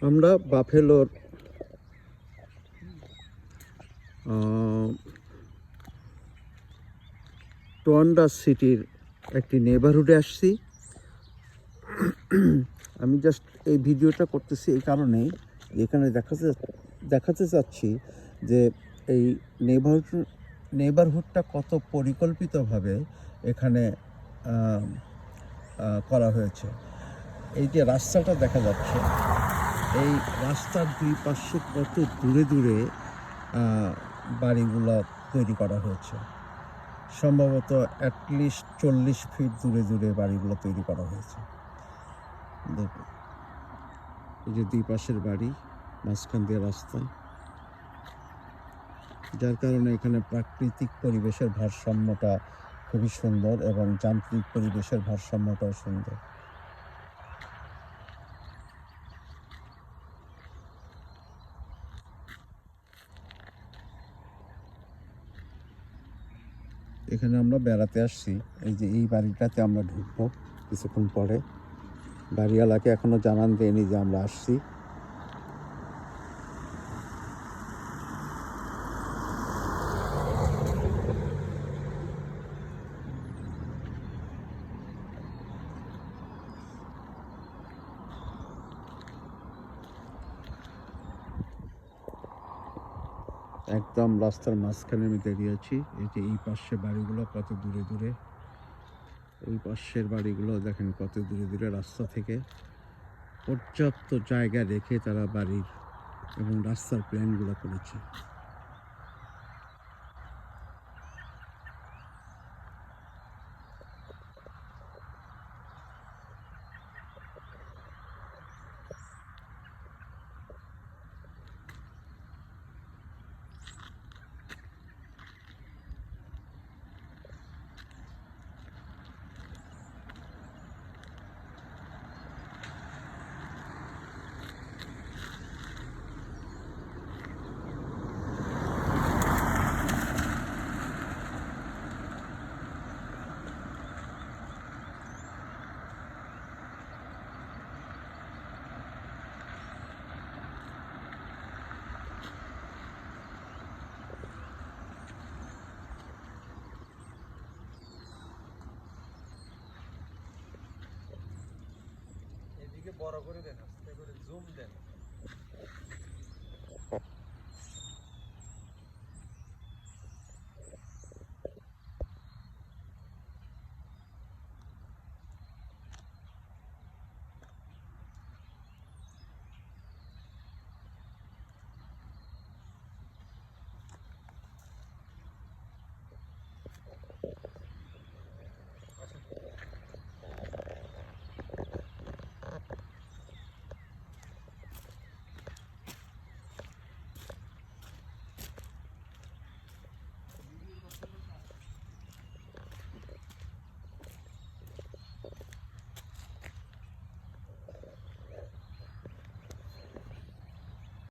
আমরা বাফেলোর টোয়ান্ডা সিটির একটি নেবারহুডে আসছি। আমি জাস্ট এই ভিডিওটা করতেছি এই কারণেই, এখানে দেখাতে চাচ্ছি যে এই নেবারহুডটা কত পরিকল্পিতভাবে এখানে করা হয়েছে। এই যে রাস্তাটা দেখা যাচ্ছে, এই রাস্তার দুই পাশে কত দূরে দূরে বাড়িগুলো তৈরি করা হয়েছে। সম্ভবত অ্যাটলিস্ট 40 ফিট দূরে দূরে বাড়িগুলো তৈরি করা হয়েছে। দেখুন, এই যে দুই পাশের বাড়ি, মাঝখান দিয়ে রাস্তা, যার কারণে এখানে প্রাকৃতিক পরিবেশের ভারসাম্যটা খুবই সুন্দর এবং যান্ত্রিক পরিবেশের ভারসাম্যটাও সুন্দর। এখানে আমরা বেড়াতে আসছি। এই যে এই বাড়িটাতে আমরা ঢুকবো কিছুক্ষণ পরে। বাড়িওয়ালাকে এখনো জানান দেয়নি যে আমরা আসছি। একদম রাস্তার মাঝখানে আমি দাঁড়িয়ে আছি। এই যে এই পাশে বাড়িগুলো কত দূরে দূরে, ওই পাশের বাড়িগুলো দেখেন কত দূরে দূরে রাস্তা থেকে। পর্যাপ্ত জায়গা রেখে তারা বাড়ির এবং রাস্তার প্ল্যানগুলো করেছে। এদিকে বড় করে দেন, আস্তে করে জুম দেন।